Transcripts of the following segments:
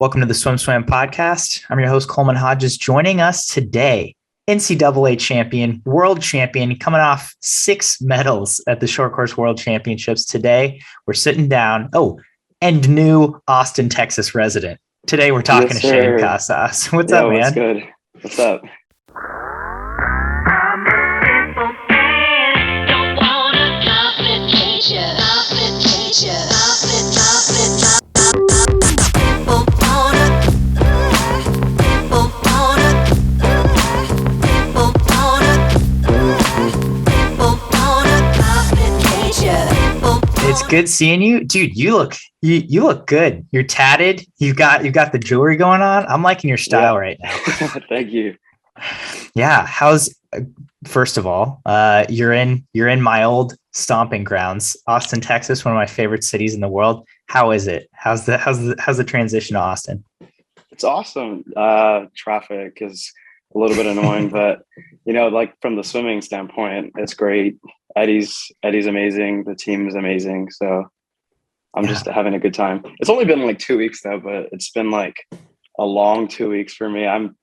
Welcome to the Swim Swam podcast. I'm your host, Coleman Hodges. Joining us today, NCAA champion, world champion, coming off 6 medals at the Short Course World Championships. Today, we're sitting down. And new Austin, Texas resident. Today, we're talking to Shaine Casas. What's up, man? What's good? What's up? It's good seeing you, dude. You look good. You're tatted. You've got the jewelry going on. I'm liking your style right now. Thank you. Yeah. First of all, you're in my old stomping grounds, Austin, Texas, one of my favorite cities in the world. How is it? How's the transition to Austin? It's awesome. Traffic is a little bit annoying, but like from the swimming standpoint, it's great. Eddie's amazing. The team is amazing. So I'm just having a good time. It's only been like 2 weeks though, but it's been like a long 2 weeks for me. I'm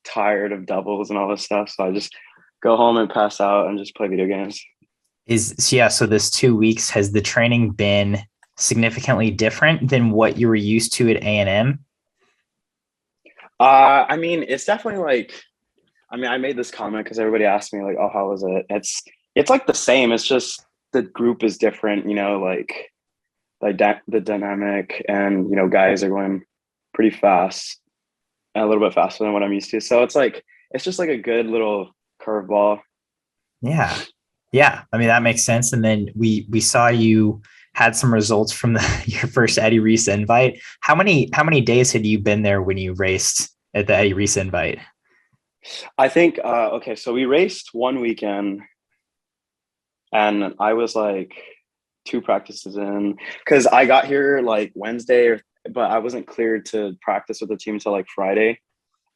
tired of doubles and all this stuff. So I just go home and pass out and just play video games. So this 2 weeks, has the training been significantly different than what you were used to at A&M? It's definitely like, I made this comment because everybody asked me like, oh, how was it? It's like the same. It's just the group is different, like the dynamic and, guys are going pretty fast and a little bit faster than what I'm used to. So it's just like a good little curveball. Yeah. That makes sense. And then we saw you had some results from your first Eddie Reese invite. How many days had you been there when you raced at the Eddie Reese invite? I think, so we raced one weekend and I was like 2 practices in because I got here like Wednesday, but I wasn't cleared to practice with the team until like Friday.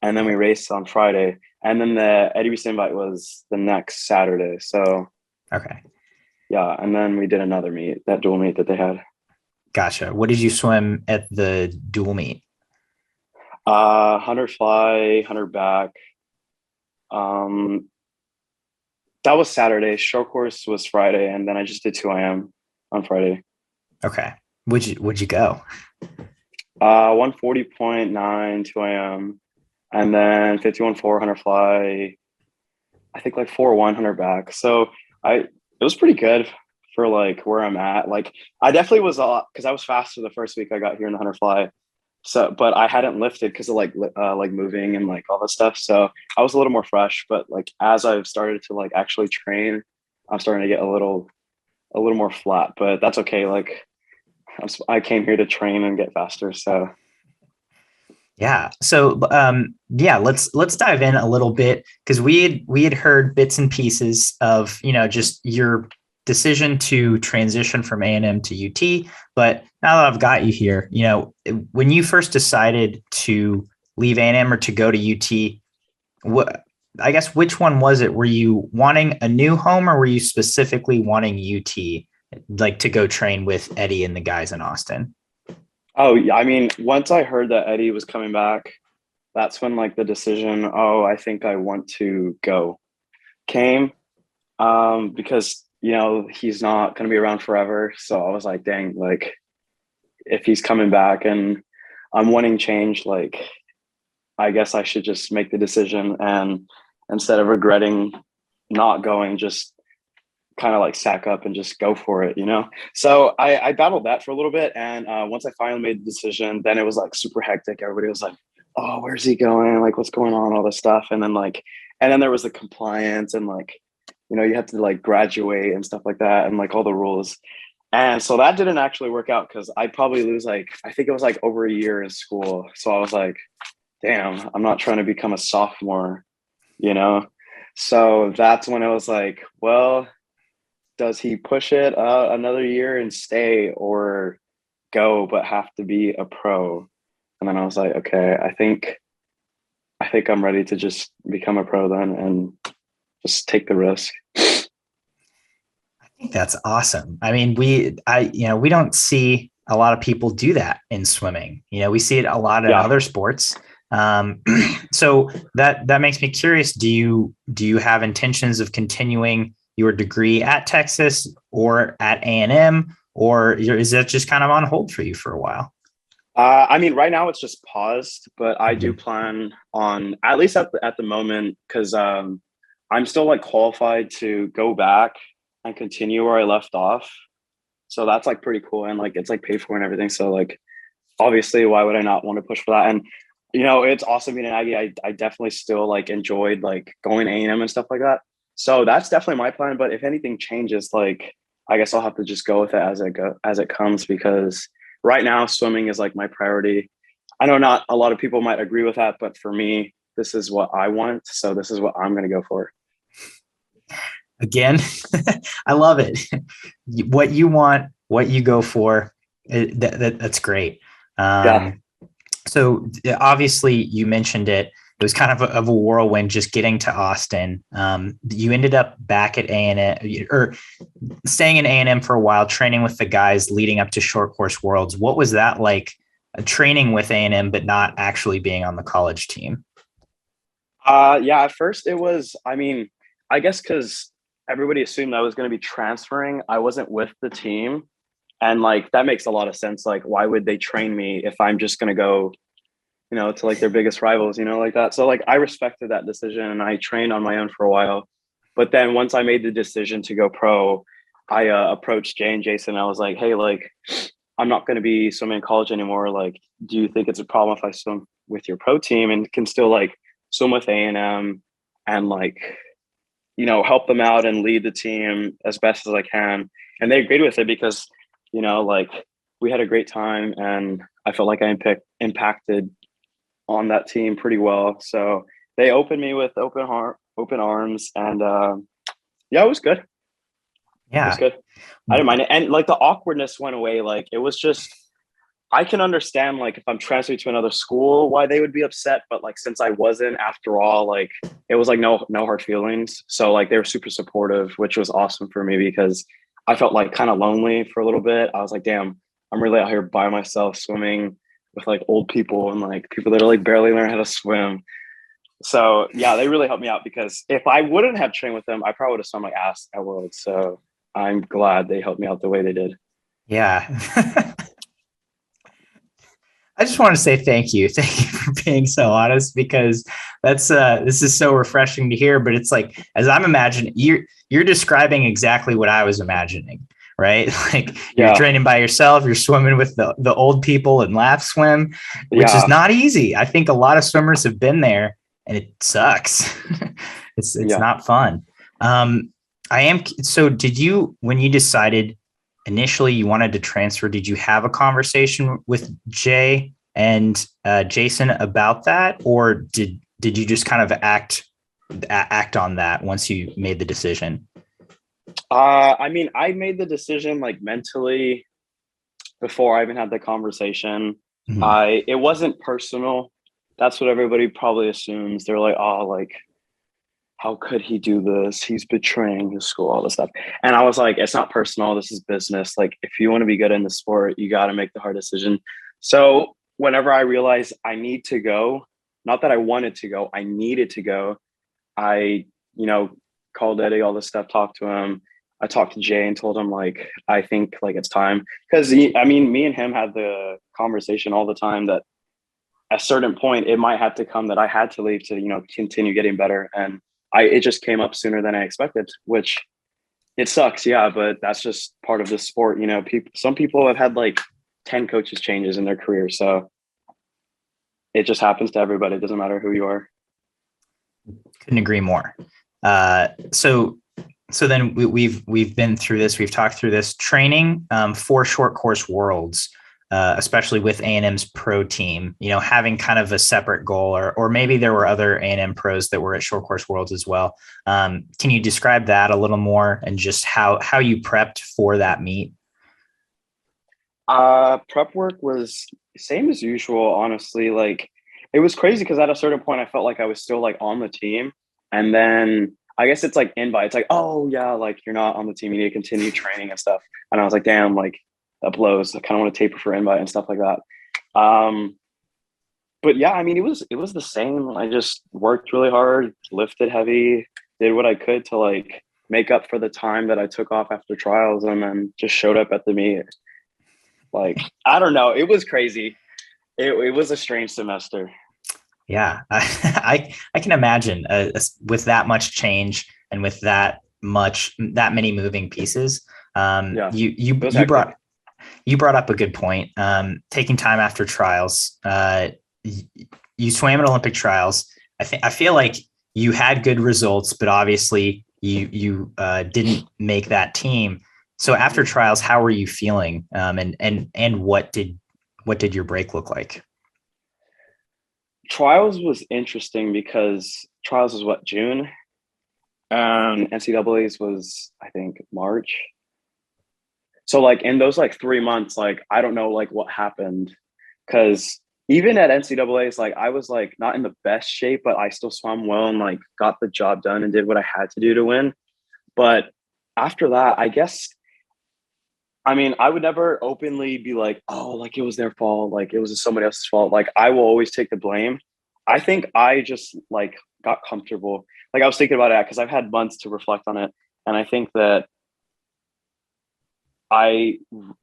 And then we raced on Friday. And then the Eddie Reese invite was the next Saturday. So, okay. Yeah. And then we did another meet, that dual meet that they had. Gotcha. What did you swim at the dual meet? 100 fly, 100 back. That was Saturday. Short course was Friday, and then I just did 2 a.m. on Friday. Okay. Would you go? 140.9, 2 a.m. and then 51.400 fly. I think like 4.100 back. So it was pretty good for like where I'm at. Like I definitely was because I was faster the first week I got here in the 100 fly. So, but I hadn't lifted because of like moving and like all that stuff. So I was a little more fresh, but like as I've started to like actually train, I'm starting to get a little more flat, but that's okay. Like I came here to train and get faster. So. Yeah. So, let's dive in a little bit because we had heard bits and pieces of, just your decision to transition from A&M to UT. But now that I've got you here, when you first decided to leave A&M or to go to UT, which one was it? Were you wanting a new home or were you specifically wanting UT, like to go train with Eddie and the guys in Austin? Oh, yeah. Once I heard that Eddie was coming back, that's when like the decision, I think I want to go came because, he's not going to be around forever. So I was like, dang, like if he's coming back and I'm wanting change, like I guess I should just make the decision and instead of regretting not going, just kind of like sack up and just go for it, So I battled that for a little bit. And once I finally made the decision, then it was like super hectic. Everybody was like, oh, where's he going? Like, what's going on? All this stuff. And then there was the compliance and like, you have to like graduate and stuff like that. And like all the rules. And so that didn't actually work out because I'd probably lose I think it was like over a year in school. So I was like, damn, I'm not trying to become a sophomore, So that's when it was like, well, does he push it another year and stay or go, but have to be a pro? And then I was like, okay, I think I'm ready to just become a pro then and just take the risk. I think that's awesome. We don't see a lot of people do that in swimming. We see it a lot in Yeah. other sports. So that makes me curious. Do you have intentions of continuing your degree at Texas or at A&M, or is that just kind of on hold for you for a while? I mean, right now it's just paused, but I do Mhm. plan on, at least at the moment, because I'm still like qualified to go back and continue where I left off. So that's like pretty cool, and like it's like paid for and everything. So like obviously, why would I not want to push for that? And it's awesome being an Aggie. I definitely still like enjoyed like going A&M and stuff like that. So that's definitely my plan. But if anything changes, like I guess I'll have to just go with it as it comes, because right now swimming is like my priority. I know not a lot of people might agree with that, but for me, this is what I want. So this is what I'm going to go for. Again, I love it. What you want, what you go for. That's great. Yeah. So obviously you mentioned it. It was kind of a whirlwind just getting to Austin. You ended up back at A&M, or staying in A&M for a while, training with the guys leading up to Short Course Worlds. What was that like, training with A&M, but not actually being on the college team? Yeah, at first it was, I mean, I guess because everybody assumed I was going to be transferring. I wasn't with the team. And like that makes a lot of sense. Like, why would they train me if I'm just going to go, to like their biggest rivals, like that. So like I respected that decision and I trained on my own for a while. But then once I made the decision to go pro, I approached Jay and Jason. I was like, hey, like, I'm not going to be swimming in college anymore. Like, do you think it's a problem if I swim with your pro team and can still like swim with A&M and like, help them out and lead the team as best as I can? And they agreed with it because, like we had a great time and I felt like I impacted on that team pretty well. So they opened me with open arms, and yeah, it was good. It was Yeah. good. I didn't mind it, and like the awkwardness went away. Like it was just, I can understand like if I'm transferring to another school why they would be upset, but like since I wasn't, after all, like it was like no hard feelings. So like they were super supportive, which was awesome for me because I felt like kind of lonely for a little bit. I was like, damn, I'm really out here by myself swimming with like old people and like people that are like barely learn how to swim. So yeah, they really helped me out because if I wouldn't have trained with them, I probably would have swum my ass at Worlds. So I'm glad they helped me out the way they did. Yeah. I just want to say thank you. Thank you for being so honest, because this is so refreshing to hear. But it's like, as I'm imagining, you're describing exactly what I was imagining, right? Like you're Yeah, training by yourself, you're swimming with the old people and lap swim, which is yeah, not easy. I think a lot of swimmers have been there and it sucks. It's yeah. not fun. I am so did you, when you decided initially you wanted to transfer, did you have a conversation with Jay and Jason about that, or did you just kind of act on that once you made the decision? I mean, I made the decision like mentally before I even had the conversation. Mhm. It wasn't personal. That's what everybody probably assumes. They're like, oh, like how could he do this? He's betraying his school, all this stuff. And I was like, it's not personal. This is business. Like, if you want to be good in the sport, you got to make the hard decision. So, whenever I realized I need to go, not that I wanted to go, I needed to go, I, called Eddie, all this stuff, talked to him. I talked to Jay and told him, like, I think like it's time. Because, I mean, me and him had the conversation all the time that at a certain point, it might have to come that I had to leave to, continue getting better. And it just came up sooner than I expected, which it sucks. Yeah. But that's just part of the sport. Some people have had like 10 coaches changes in their career. So it just happens to everybody. It doesn't matter who you are. Couldn't agree more. So then we've been through this. We've talked through this training for Short Course Worlds, especially with A&M's pro team. Having kind of a separate goal, or maybe there were other A&M pros that were at Short Course Worlds as well. Can you describe that a little more and just how you prepped for that meet? Prep work was same as usual, honestly. Like it was crazy because at a certain point I felt like I was still like on the team. And then I guess it's like invite. It's like, oh yeah, like you're not on the team, you need to continue training and stuff. And I was like, damn, like that blows. I kind of want to taper for invite and stuff like that. But yeah, I mean, it was the same. I just worked really hard, lifted heavy, did what I could to like make up for the time that I took off after trials, and then just showed up at the meet. Like, I don't know, it was crazy. It was a strange semester. Yeah, I can imagine with that much change and with that many moving pieces. Yeah, it was You hectic. brought up a good point. Taking time after trials. You swam at Olympic trials. I feel like you had good results, but obviously you didn't make that team. So after trials, how were you feeling? And what did your break look like? Trials was interesting because trials was what, June? NCAA's was, I think, March. So like in those like 3 months, like I don't know like what happened, because even at NCAA's, like I was like not in the best shape, but I still swam well and like got the job done and did what I had to do to win. But after that, I guess, I mean, I would never openly be like, oh, like it was their fault, like it was somebody else's fault. Like I will always take the blame. I think I just like got comfortable. Like I was thinking about it because I've had months to reflect on it, and I think that I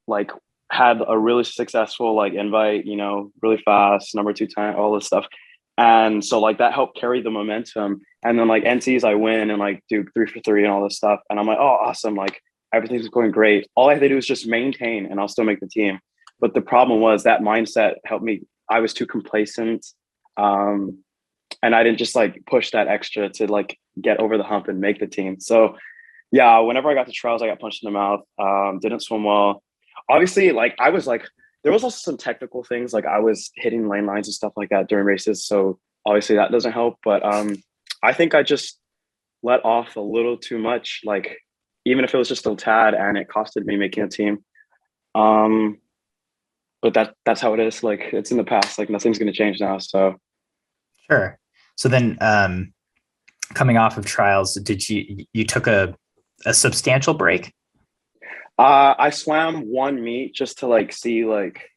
like had a really successful like invite, you know, really fast, number two time, all this stuff. And so like that helped carry the momentum. And then like NCs I win and like do 3 for 3 and all this stuff. And I'm like, oh awesome. Like everything's going great. All I had to do is just maintain and I'll still make the team. But the problem was that mindset helped me. I was too complacent. Um, and I didn't just like push that extra to like get over the hump and make the team. So yeah, whenever I got to trials, I got punched in the mouth. Didn't swim well. Obviously, like I was like, there was also some technical things, like I was hitting lane lines and stuff like that during races. So obviously that doesn't help. But I think I just let off a little too much, like even if it was just a tad, and it costed me making a team. Um, but that's how it is. Like it's in the past. Like nothing's gonna change now. So Sure. So then, coming off of trials, did you took a substantial break? I swam one meet just to like see like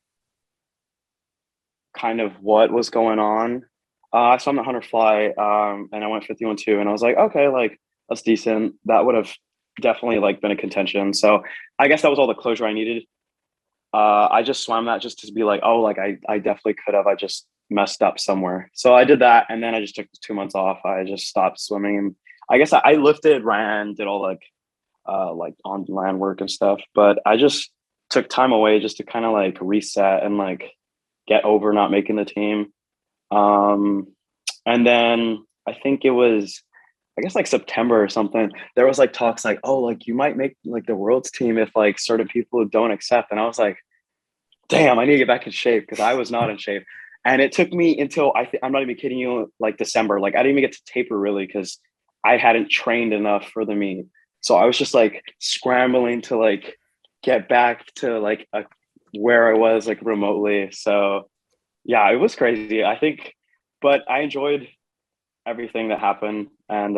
kind of what was going on. I swam the 100 fly, and I went 51.2, and I was like, okay, like that's decent. That would have definitely like been a contention. So I guess that was all the closure I needed. I just swam that just to be like, oh, like I definitely could have. I just messed up somewhere. So I did that, and then I just took 2 months off. I just stopped swimming, and I guess I lifted, ran, did all like on land work and stuff. But I just took time away just to kind of like reset and like get over not making the team. Um, and then I think it was, I guess like September or something, there was like talks like, oh, like you might make like the world's team if like certain people don't accept. And I was like, damn, I need to get back in shape because I was not in shape. And it took me until I'm not even kidding you, like December. Like I didn't even get to taper really because I hadn't trained enough for the meet. So I was just like scrambling to like get back to like where I was like remotely. So yeah, it was crazy. I think, but I enjoyed everything that happened, and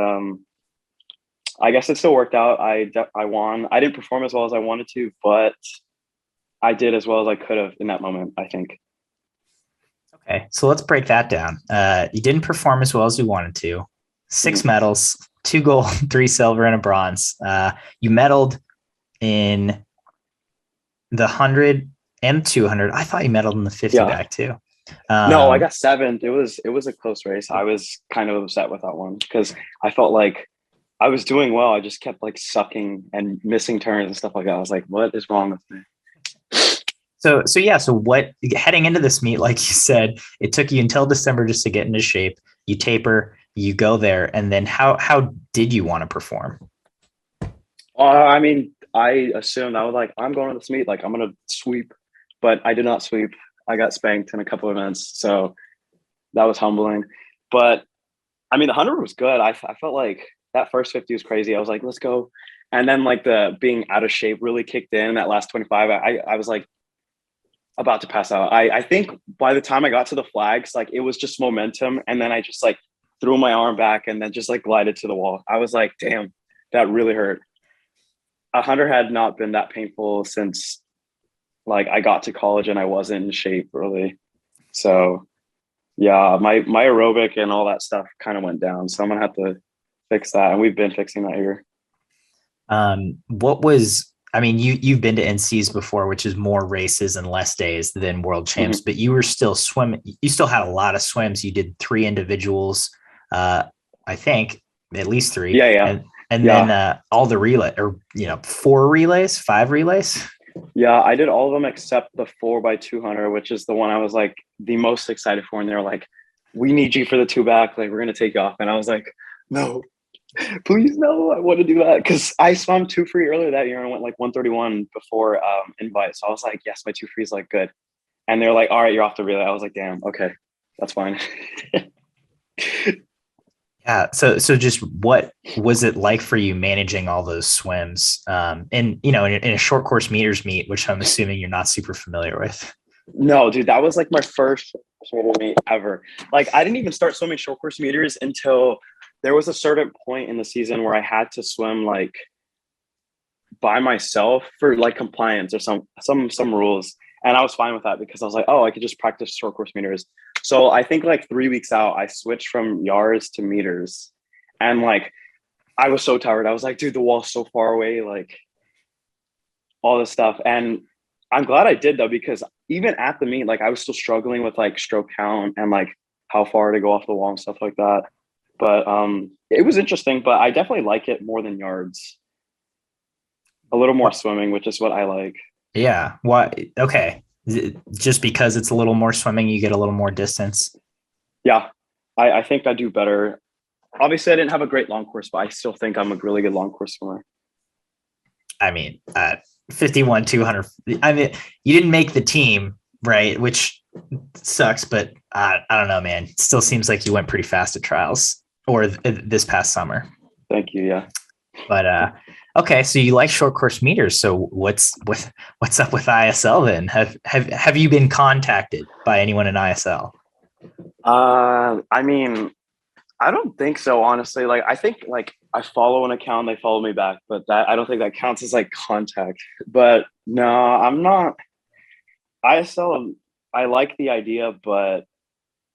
I guess it still worked out. I won. I didn't perform as well as I wanted to, but I did as well as I could have in that moment, I think. Okay, so let's break that down. You didn't perform as well as you wanted to. Six Mhm. medals, 2 gold, 3 silver, and a bronze. You medaled in the 100 and 200. I thought you medaled in the 50 Yeah. back too. No, I Um, got seventh. It was a close race. I was kind of upset with that one because I felt like I was doing well. I just kept like sucking and missing turns and stuff like that. I was like, what is wrong with me? so yeah. So what heading into this meet, like you said, it took you until December just to get into shape. You taper, you go there, and then how did you want to perform? I mean, I assumed I was like, I'm going to this meet, like I'm gonna sweep, but I did not sweep. I got spanked in a couple of events, so that was humbling. But I mean, the 100 was good. I felt like that first 50 was crazy. I was like, let's go. And then like the being out of shape really kicked in that last 25. I was like about to pass out. I think by the time I got to the flags, like it was just momentum. And then I just like threw my arm back and then just like glided to the wall. I was like, damn, that really hurt. 100 had not been that painful since like I got to college and I wasn't in shape really. So yeah, my aerobic and all that stuff kind of went down. So I'm gonna have to fix that. And we've been fixing that here. What was, I mean, you've been to NCs before, which is more races and less days than world champs, Mhm. but you were still swimming. You still had a lot of swims. You did 3 individuals, uh, I think at least 3, Yeah, yeah. and then Yeah. all the relay, or 4 relays, 5 relays. Yeah, I did all of them except the 4x200, which is the one I was like the most excited for. And they were like, "We need you for the two back. Like, we're gonna take you off." And I was like, "No, please, no, I want to do that." Because I swam two free earlier that year and went like 131 before invite. So I was like, "Yes, my two free is like good." And they're like, "All right, you're off the relay." I was like, "Damn, okay, that's fine." Yeah. So just what was it like for you managing all those swims? And in a short course meters meet, which I'm assuming you're not super familiar with. No, dude, that was like my first short course meet ever. Like, I didn't even start swimming short course meters until there was a certain point in the season where I had to swim like by myself for like compliance or some rules. And I was fine with that because I was like, oh, I could just practice short course meters. So I think like 3 weeks out, I switched from yards to meters. And like I was so tired. I was like, dude, the wall's so far away, like all this stuff. And I'm glad I did though, because even at the meet, like I was still struggling with like stroke count and like how far to go off the wall and stuff like that. But it was interesting, but I definitely like it more than yards. A little more What? swimming, which is what I like. Yeah. What? Okay. Just because it's a little more swimming, you get a little more distance. Yeah, I think I do better. Obviously, I didn't have a great long course, but I still think I'm a really good long course swimmer. I mean, 51, 200. I mean, you didn't make the team, right? Which sucks, but I don't know, man. It still seems like you went pretty fast at trials or this past summer. Thank you. Yeah. But okay, so you like short course meters. So what's up with ISL then? Have you been contacted by anyone in ISL? I mean, I don't think so, honestly. Like, I think like I follow an account, they follow me back, but that I don't think that counts as like contact. But no, I'm not. ISL, I like the idea, but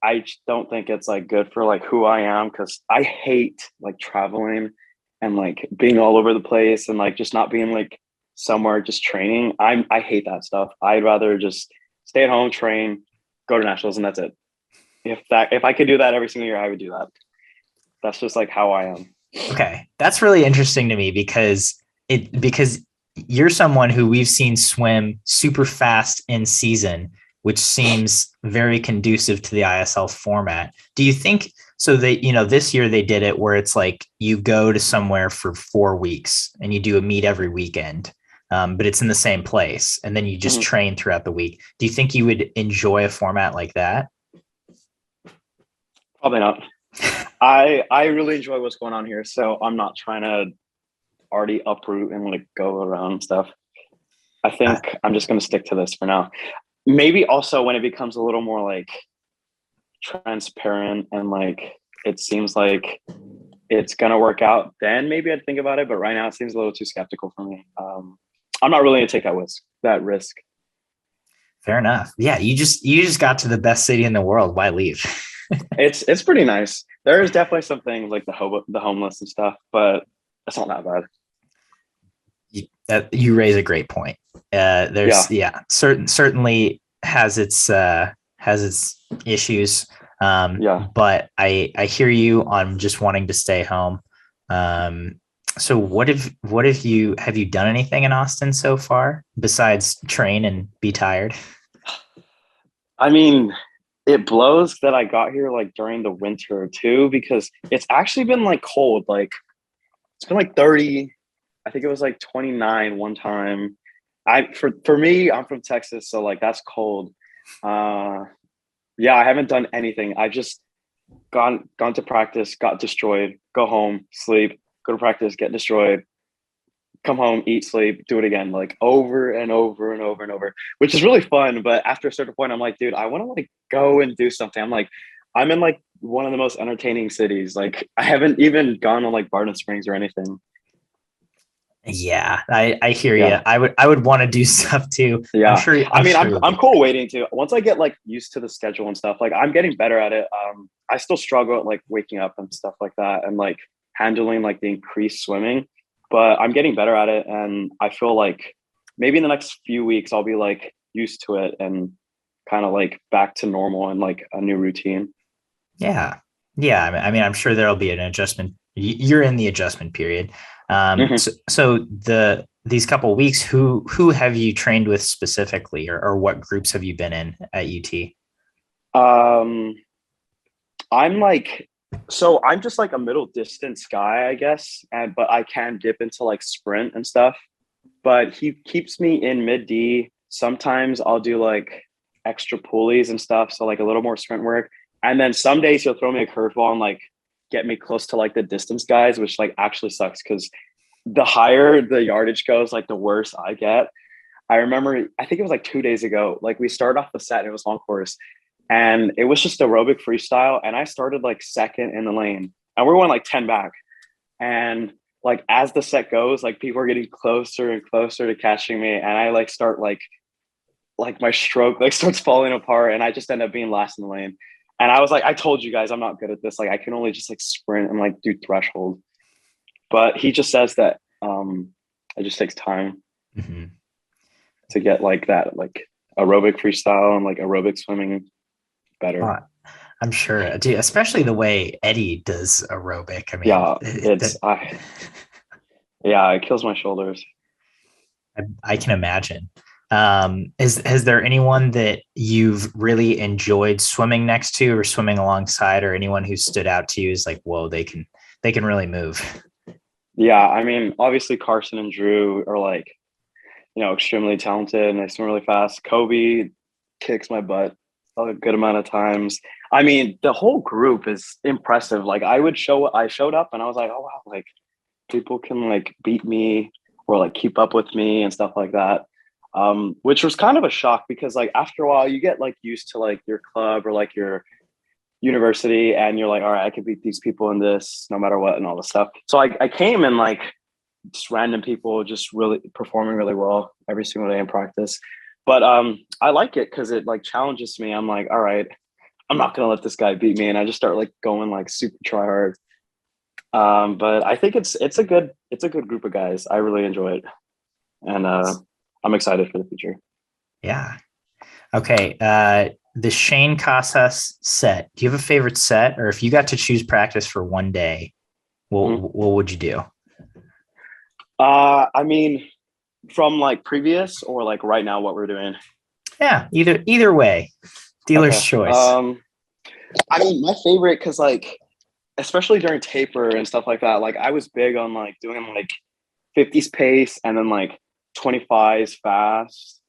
I don't think it's like good for like who I am because I hate like traveling and like being all over the place and like just not being like somewhere just training. I hate that stuff. I'd rather just stay at home, train, go to nationals, and that's it. If I could do that every single year, I would do that. That's just like how I am. Okay, that's really interesting to me because you're someone who we've seen swim super fast in season, which seems very conducive to the ISL format. Do you think so? This year they did it where it's like you go to somewhere for 4 weeks and you do a meet every weekend, but it's in the same place, and then you just Mhm. train throughout the week. Do you think you would enjoy a format like that? Probably not. I really enjoy what's going on here, so I'm not trying to already uproot and like go around and stuff. I Uh, think I'm just gonna stick to this for now. Maybe also when it becomes a little more like transparent and like it seems like it's gonna work out, then maybe I'd think about it. But right now it seems a little too skeptical for me. I'm not really gonna take that risk. That risk. Fair enough. Yeah, you just got to the best city in the world. Why leave? It's pretty nice. There is definitely some things like the homeless and stuff, but it's not that bad. You raise a great point. There's Yeah. certainly has its issues, Yeah. but I hear you on just wanting to stay home. Um, so have you done anything in Austin so far besides train and be tired? I mean, it blows that I got here like during the winter too, because it's actually been like cold. Like it's been like 30. I think it was like 29 one time. For me, I'm from Texas, so like that's cold. Uh yeah, I haven't done anything. I just gone to practice, got destroyed, go home, sleep, go to practice, get destroyed, come home, eat, sleep, do it again, like over and over and over and over, which is really fun. But after a certain point, I'm like, dude, I want to like go and do something. I'm like, I'm in like one of the most entertaining cities. Like, I haven't even gone on like Barton Springs or anything. Yeah, I hear you. Yeah. I would want to do stuff too. Yeah. I I'm mean, sure I'm you'll I'm get cool waiting to once I get like used to the schedule and stuff, like I'm getting better at it. I still struggle at like waking up and stuff like that and like handling like the increased swimming, but I'm getting better at it and I feel like maybe in the next few weeks I'll be like used to it and kind of like back to normal and like a new routine. Yeah. Yeah. I mean, I'm sure there'll be an adjustment. You're in the adjustment period. Mhm. So these couple of weeks, who have you trained with specifically, or what groups have you been in at UT? Um I'm like so I'm just like a middle distance guy, I guess, and but I can dip into like sprint and stuff. But he keeps me in mid D. Sometimes I'll do like extra pulleys and stuff, so like a little more sprint work. And then some days he'll throw me a curveball and like get me close to like the distance guys, which like actually sucks because the higher the yardage goes, like the worse I get. I remember, I think it was like 2 days ago, like we started off the set and it was long course and it was just aerobic freestyle. And I started like second in the lane and we are going like 10 back. And like as the set goes, like people are getting closer and closer to catching me. And I like start like my stroke like starts falling apart and I just end up being last in the lane. And I was like, I told you guys I'm not good at this. Like I can only just like sprint and like do threshold. But he just says that it just takes time Mhm. to get like that like aerobic freestyle and like aerobic swimming better. Uh, I'm sure, dude, especially the way Eddie does aerobic. I mean, Yeah, it's I yeah, it kills my shoulders. I can imagine. Has there anyone that you've really enjoyed swimming next to or swimming alongside, or anyone who stood out to you as like, whoa, they can really move? Yeah, I mean, obviously Carson and Drew are like, extremely talented and they swim really fast. Kobe kicks my butt a good amount of times. I mean, the whole group is impressive. Like I showed up and I was like, oh wow, like people can like beat me or like keep up with me and stuff like that. Which was kind of a shock because like after a while you get like used to like your club or like your university and you're like, all right, I can beat these people in this no matter what and all this stuff. So I came and like just random people just really performing really well every single day in practice. But I like it because it like challenges me. I'm like, all right, I'm not gonna let this guy beat me, and I just start like going like super try hard. But I think it's a good group of guys. I really enjoy it, and I'm excited for the future. Yeah. Okay. The Shaine Casas set. Do you have a favorite set, or if you got to choose practice for one day, Mhm. what would you do? I mean, from like previous or like right now, what we're doing. Yeah, either way, dealer's Okay. choice. I mean, my favorite because like especially during taper and stuff like that. Like I was big on like doing like 50s pace and then like 25s fast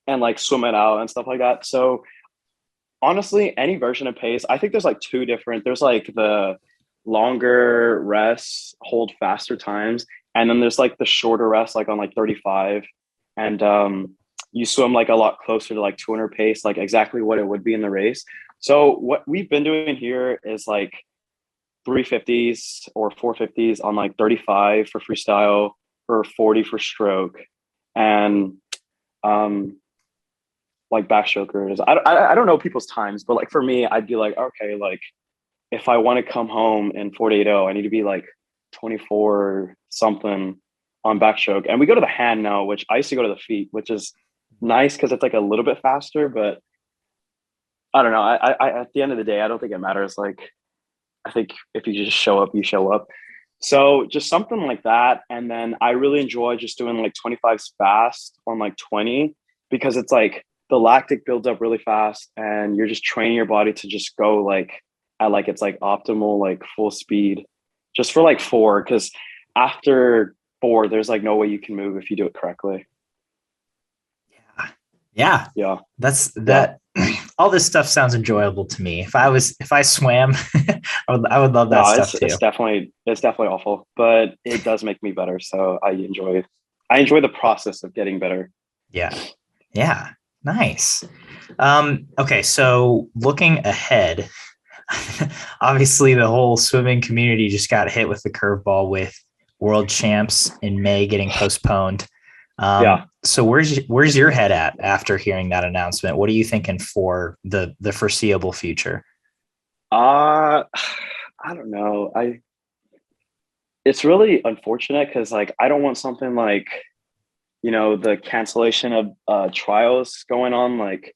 and like swim it out and stuff like that. So honestly, any version of pace, I think there's like two different. There's like the longer rests, hold faster times, and then there's like the shorter rest, like on like 35, and you swim like a lot closer to like 200 pace, like exactly what it would be in the race. So what we've been doing here is like 350s or 450s on like 35 for freestyle, for 40 for stroke, and um like backstrokers. I don't know people's times, but like for me, I'd be like, okay, like if I want to come home in 48.0, I need to be like 24 something on backstroke. And we go to the hand now, which I used to go to the feet, which is nice because it's like a little bit faster. But I don't know. At the end of the day, I don't think it matters. Like I think if you just show up, you show up. So just something like that. And then I really enjoy just doing like 25s fast on like 20 because it's like the lactic builds up really fast and you're just training your body to just go like at like it's like optimal, like full speed just for like four. Cause after four, there's like no way you can move if you do it correctly. Yeah, Yeah. that's Yeah. that. All this stuff sounds enjoyable to me. If I swam, I would love that No, stuff it's too. definitely awful, but it does make me better. So I enjoy the process of getting better. Yeah. Yeah. Nice. Okay, so looking ahead, obviously the whole swimming community just got hit with the curveball with world champs in May getting postponed. Yeah. So where's your head at after hearing that announcement? What are you thinking for the foreseeable future? I don't know. It's really unfortunate because like I don't want something like, the cancellation of trials going on. Like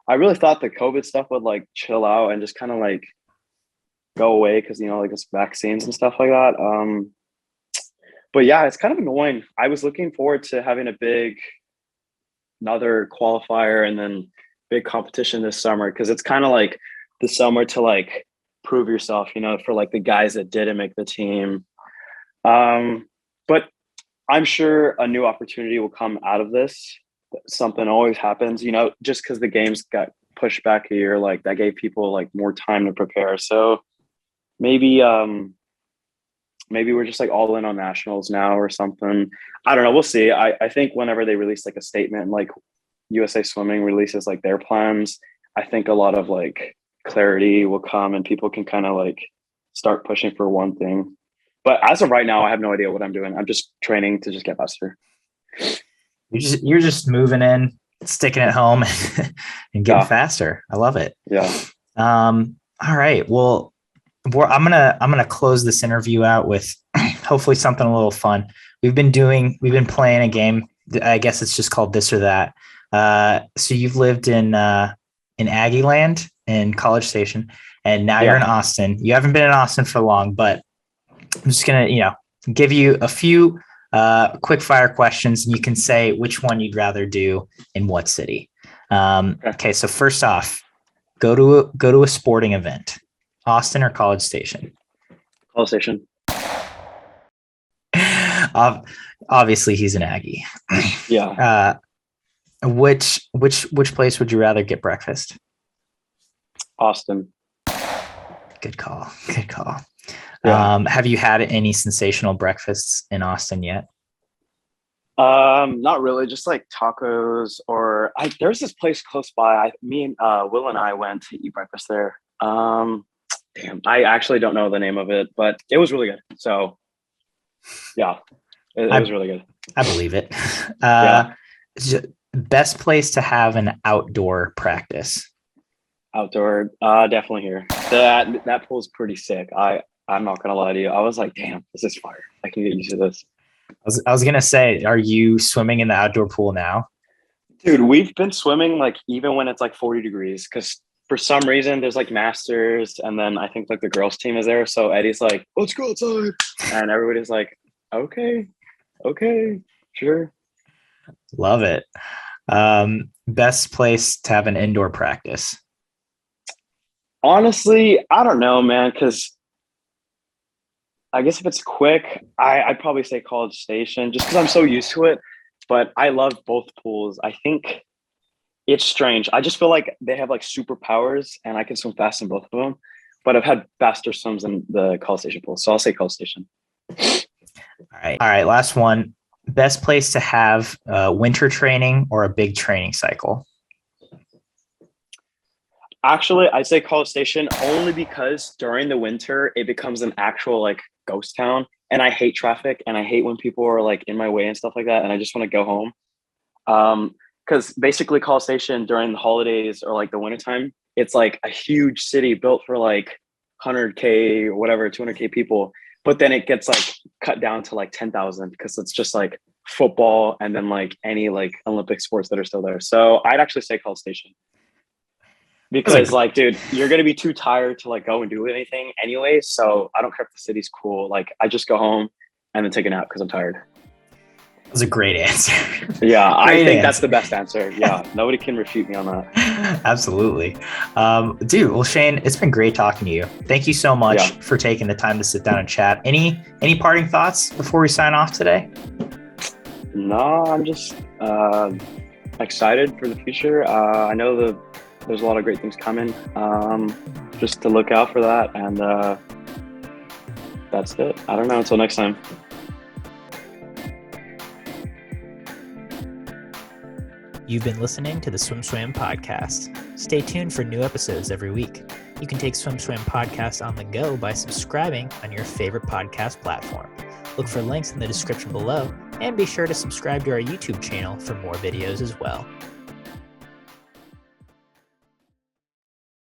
I really thought the COVID stuff would like chill out and just kind of like go away because like it's vaccines and stuff like that. But yeah, it's kind of annoying. I was looking forward to having another qualifier and then big competition this summer because it's kind of like the summer to like prove yourself, for like the guys that didn't make the team. But I'm sure a new opportunity will come out of this. Something always happens, just because the games got pushed back a year, like that gave people like more time to prepare. So maybe we're just like all in on nationals now or something. I don't know. We'll see. I think whenever they release like a statement, like USA Swimming releases like their plans, I think a lot of like clarity will come and people can kind of like start pushing for one thing. But as of right now, I have no idea what I'm doing. I'm just training to just get faster. You're just moving in, sticking at home and getting faster. I love it. Yeah. All right. Well, I'm gonna close this interview out with hopefully something a little fun. We've been playing a game. I guess it's just called This or That. So you've lived in Aggie Land in College Station, and now you're in Austin. You haven't been in Austin for long, but I'm just gonna give you a few quick fire questions, and you can say which one you'd rather do in what city. Okay. So first off, go to a sporting event. Austin or College Station? College Station. Obviously, he's an Aggie. Yeah. Which place would you rather get breakfast? Austin. Good call. Yeah. Have you had any sensational breakfasts in Austin yet? Not really. Just like tacos, or there's this place close by. Me and Will and I went to eat breakfast there. Damn, I actually don't know the name of it, but it was really good. So, yeah, it was really good. I believe it. Best place to have an outdoor practice? Outdoor, definitely here. That pool's pretty sick. I'm not gonna lie to you. I was like, damn, this is fire. I can get used to this. I was gonna say, are you swimming in the outdoor pool now? Dude, we've been swimming like even when it's like 40 degrees because for some reason there's like masters and then I think like the girls team is there. So Eddie's like, let's go outside. And everybody's like, okay, sure. Love it. Best place to have an indoor practice? Honestly, I don't know, man, because I guess if it's quick, I'd probably say College Station just because I'm so used to it. But I love both pools. I think it's strange. I just feel like they have like superpowers and I can swim fast in both of them. But I've had faster swims in the College Station pool. So I'll say College Station. All right. Last one. Best place to have winter training or a big training cycle? Actually, I'd say College Station only because during the winter, it becomes an actual like ghost town. And I hate traffic and I hate when people are like in my way and stuff like that. And I just want to go home. Because basically College Station during the holidays or like the wintertime, it's like a huge city built for like 100K or whatever, 200K people. But then it gets like cut down to like 10,000 because it's just like football and then like any like Olympic sports that are still there. So I'd actually say College Station. Because like, dude, you're going to be too tired to like go and do anything anyway. So I don't care if the city's cool. Like I just go home and then take a nap because I'm tired. That was a great answer. Yeah, I think that's the best answer. Yeah, nobody can refute me on that. Absolutely. Dude, well, Shaine, it's been great talking to you. Thank you so much for taking the time to sit down and chat. Any parting thoughts before we sign off today? No, I'm just excited for the future. I know there's a lot of great things coming. Just to look out for that. And that's it. I don't know. Until next time. You've been listening to the Swim Swam podcast. Stay tuned for new episodes every week. You can take Swim Swam podcast on the go by subscribing on your favorite podcast platform. Look for links in the description below, and be sure to subscribe to our YouTube channel for more videos as well.